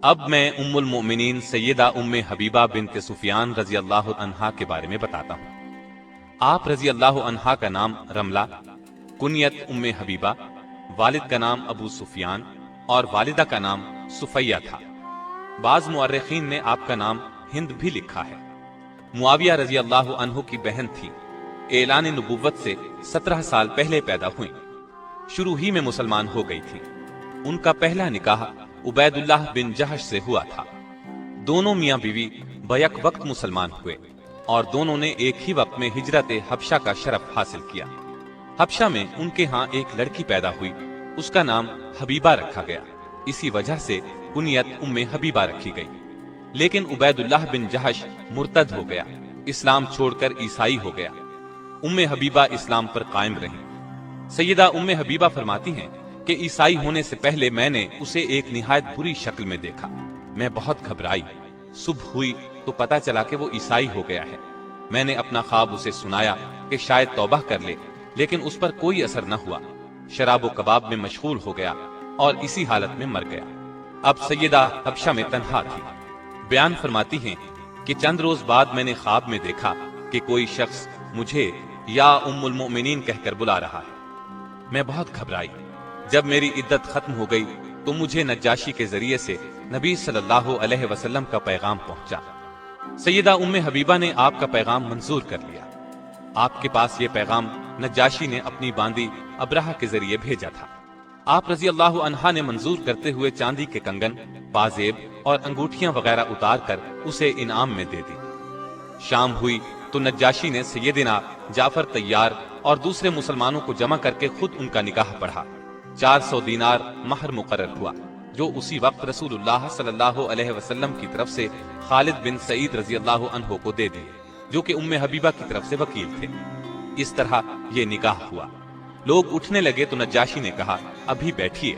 اب میں ام المؤمنین سیدہ ام حبیبہ بنت سفیان رضی اللہ عنہا کے بارے میں بتاتا ہوں۔ آپ رضی اللہ عنہا کا نام رملہ، کنیت ام حبیبہ، والد کا نام ابو سفیان اور والدہ کا نام صفیہ تھا۔ بعض مورخین نے آپ کا نام ہند بھی لکھا ہے۔ معاویہ رضی اللہ عنہ کی بہن تھی، اعلان نبوت سے 17 سال پہلے پیدا ہوئیں، شروع ہی میں مسلمان ہو گئی تھی۔ ان کا پہلا نکاح عبید اللہ بن جہش سے ہوا تھا۔ دونوں میاں بیوی بیک وقت مسلمان ہوئے اور دونوں نے ایک ہی وقت میں ہجرت حبشہ کا شرف حاصل کیا۔ حبشہ میں ان کے ہاں ایک لڑکی پیدا ہوئی، اس کا نام حبیبہ رکھا گیا، اسی وجہ سے کنیت ام حبیبہ رکھی گئی۔ لیکن عبید اللہ بن جہش مرتد ہو گیا، اسلام چھوڑ کر عیسائی ہو گیا۔ ام حبیبہ اسلام پر قائم رہیں۔ سیدہ ام حبیبہ فرماتی ہیں کہ عیسائی ہونے سے پہلے میں نے اسے ایک نہایت بری شکل میں دیکھا، میں بہت گھبرائی۔ صبح ہوئی تو پتا چلا کہ وہ عیسائی ہو گیا ہے۔ میں نے اپنا خواب اسے سنایا کہ شاید توبہ کر لے، لیکن اس پر کوئی اثر نہ ہوا، شراب و کباب میں مشغول ہو گیا اور اسی حالت میں مر گیا۔ اب سیدہ حبشہ میں تنہا تھی۔ بیان فرماتی ہیں کہ چند روز بعد میں نے خواب میں دیکھا کہ کوئی شخص مجھے یا ام المؤمنین کہہ کر بلا رہا ہے۔ میں بہت گھبرائی۔ جب میری عدت ختم ہو گئی تو مجھے نجاشی کے ذریعے سے نبی صلی اللہ علیہ وسلم کا پیغام پہنچا۔ سیدہ ام حبیبہ نے آپ کا پیغام منظور کر لیا۔ آپ کے پاس یہ پیغام نجاشی نے اپنی باندی ابرہہ کے ذریعے بھیجا تھا۔ آپ رضی اللہ عنہا نے منظور کرتے ہوئے چاندی کے کنگن، پازیب اور انگوٹھیاں وغیرہ اتار کر اسے انعام میں دے دی۔ شام ہوئی تو نجاشی نے سیدنا جعفر طیار اور دوسرے مسلمانوں کو جمع کر کے خود ان کا نکاح پڑھا۔ 400 دینار مہر مقرر ہوا، جو اسی وقت رسول اللہ صلی اللہ علیہ وسلم کی طرف سے خالد بن سعید رضی اللہ عنہ کو دے دیے، جو کہ ام حبیبہ کی طرف سے وکیل تھے۔ اس طرح یہ نکاح ہوا۔ لوگ اٹھنے لگے تو نجاشی نے کہا، ابھی بیٹھیے،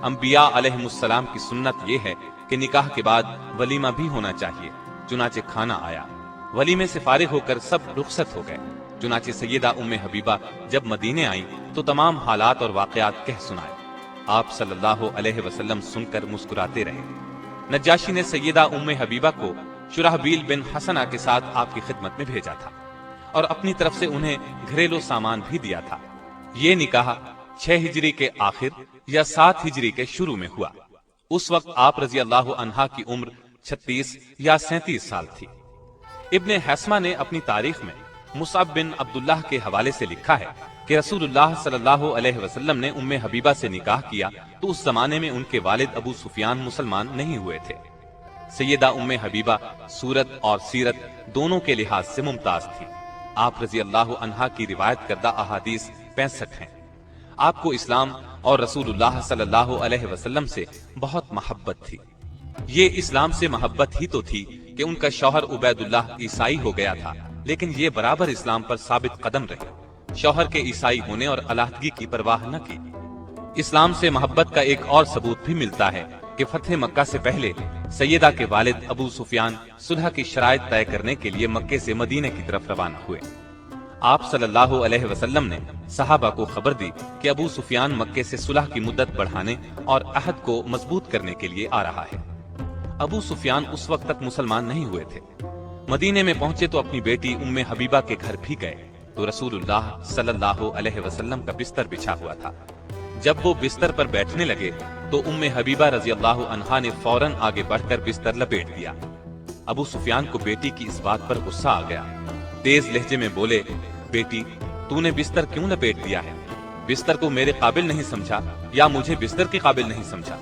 انبیاء علیہم السلام کی سنت یہ ہے کہ نکاح کے بعد ولیمہ بھی ہونا چاہیے۔ چنانچہ کھانا آیا، ولیمے سے فارغ ہو کر سب رخصت ہو گئے۔ چنانچہ سیدہ ام حبیبہ جب مدینے آئیں تو تمام حالات اور واقعات کہہ سنائے۔ آپ صلی اللہ علیہ وسلم سن کر مسکراتے رہے۔ نجاشی نے سیدہ ام حبیبہ کو شرحبیل بن حسنہ کے ساتھ آپ کی خدمت میں بھیجا تھا اور اپنی طرف سے انہیں گھریلو سامان بھی دیا تھا۔ یہ نکاح 6 ہجری کے آخر یا 7 ہجری کے شروع میں ہوا۔ اس وقت آپ رضی اللہ عنہا کی عمر 36 یا 37 سال تھی۔ ابن حسمہ نے اپنی تاریخ میں مصعب بن عبداللہ کے حوالے سے لکھا ہے کہ رسول اللہ صلی اللہ علیہ وسلم نے ام حبیبہ سے نکاح کیا تو اس زمانے میں ان کے والد ابو سفیان مسلمان نہیں ہوئے تھے۔ سیدہ ام حبیبہ صورت اور سیرت دونوں کے لحاظ سے ممتاز تھی۔ آپ رضی اللہ عنہا کی روایت کردہ احادیث 65 ہیں۔ آپ کو اسلام اور رسول اللہ صلی اللہ علیہ وسلم سے بہت محبت تھی۔ یہ اسلام سے محبت ہی تو تھی کہ ان کا شوہر عبید اللہ عیسائی ہو گیا تھا، لیکن یہ برابر اسلام پر ثابت قدم رہے، شوہر کے عیسائی ہونے اور علیحدگی کی پرواہ نہ کی۔ اسلام سے محبت کا ایک اور ثبوت بھی ملتا ہے کہ فتح مکہ سے پہلے سیدہ کے والد ابو سفیان صلح کی شرائط طے کرنے کے لیے مکے سے مدینے کی طرف روانہ ہوئے۔ آپ صلی اللہ علیہ وسلم نے صحابہ کو خبر دی کہ ابو سفیان مکے سے صلح کی مدت بڑھانے اور عہد کو مضبوط کرنے کے لیے آ رہا ہے۔ ابو سفیان اس وقت تک مسلمان نہیں ہوئے تھے۔ مدینے میں پہنچے تو اپنی بیٹی ام حبیبہ کے گھر بھی گئے تو رسول اللہ صلی اللہ علیہ وسلم کا بستر بچھا ہوا تھا۔ جب وہ بستر پر بیٹھنے لگے تو ام حبیبہ رضی اللہ عنہا نے فوراً آگے بڑھ کر بستر لپیٹ دیا۔ ابو سفیان کو بیٹی کی اس بات پر غصہ آ گیا۔ تیز لہجے میں بولے، بیٹی تو نے بستر کیوں لپیٹ دیا ہے؟ بستر کو میرے قابل نہیں سمجھا یا مجھے بستر کے قابل نہیں سمجھا؟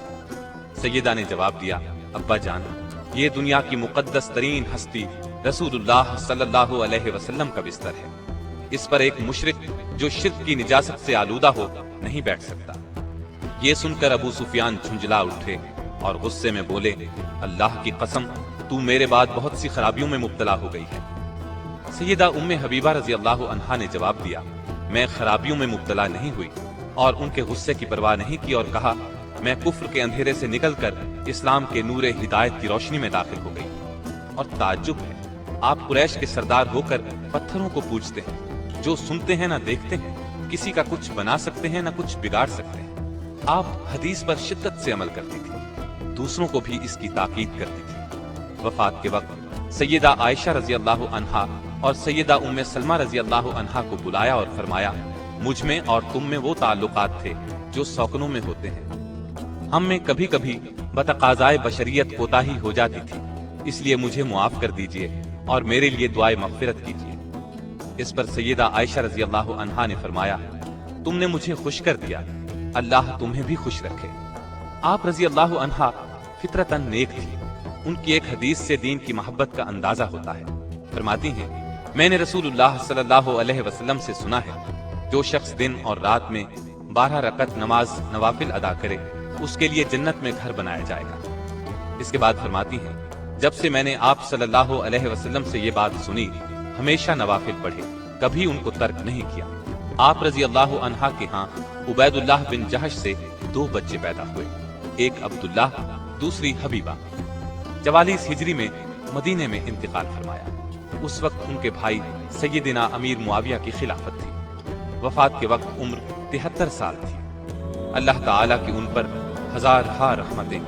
سیدہ نے جواب دیا، ابا جان، یہ دنیا کی مقدس ترین ہستی رسول اللہ صلی اللہ علیہ وسلم کا بستر ہے۔ اس پر ایک مشرک جو شرک کی نجاست سے آلودہ ہو نہیں بیٹھ سکتا۔ یہ سن کر ابو سفیان جھنجلا اٹھے اور غصے میں بولے، اللہ کی قسم، تو میرے بعد بہت سی خرابیوں میں مبتلا ہو گئی ہے۔ سیدہ ام حبیبہ رضی اللہ عنہا نے جواب دیا، میں خرابیوں میں مبتلا نہیں ہوئی، اور ان کے غصے کی پرواہ نہیں کی اور کہا، میں کفر کے اندھیرے سے نکل کر اسلام کے نور ہدایت کی روشنی میں داخل ہو گئی۔ اور تعجب ہے، آپ قریش کے سردار ہو کر پتھروں کو پوجتے ہیں، جو سنتے ہیں نہ دیکھتے ہیں، کسی کا کچھ بنا سکتے ہیں نہ کچھ بگاڑ سکتے ہیں۔ آپ حدیث پر شدت سے عمل کرتی تھی، دوسروں کو بھی اس کی تاکید کرتی تھی۔ وفات کے وقت سیدہ عائشہ رضی اللہ عنہا اور سیدہ ام سلمہ رضی اللہ عنہا کو بلایا اور فرمایا، مجھ میں اور تم میں وہ تعلقات تھے جو سوکنوں میں ہوتے ہیں، ہم میں کبھی کبھی بتقاضائے بشریت کوتاہی ہو جاتی تھی، اس لیے مجھے معاف کر دیجئے اور میرے لیے دعائے مغفرت کیجئے۔ اس پر سیدہ عائشہ رضی اللہ عنہا نے فرمایا، تم نے مجھے خوش کر دیا، اللہ تمہیں بھی خوش رکھے۔ آپ رضی اللہ عنہا فطرتاً نیک تھی، ان کی ایک حدیث سے دین کی محبت کا اندازہ ہوتا ہے۔ فرماتی ہیں، میں نے رسول اللہ صلی اللہ علیہ وسلم سے سنا ہے، جو شخص دن اور رات میں 12 رکعت نماز نوافل ادا کرے، اس کے لیے جنت میں گھر بنایا جائے گا۔ اس کے بعد فرماتی ہیں، جب سے میں نے آپ صلی اللہ علیہ وسلم سے یہ بات سنی، ہمیشہ نوافل پڑھے، کبھی ان کو ترک نہیں کیا۔ آپ رضی اللہ عنہا کے ہاں عبید اللہ بن جہش سے 2 بچے پیدا ہوئے، ایک عبداللہ، دوسری حبیبہ۔ 44 ہجری میں مدینے میں انتقال فرمایا۔ اس وقت ان کے بھائی سیدنا امیر معاویہ کی خلافت تھی۔ وفات کے وقت عمر 73 سال تھی۔ اللہ تعالیٰ کی ان پر ہزارہا رحمتیں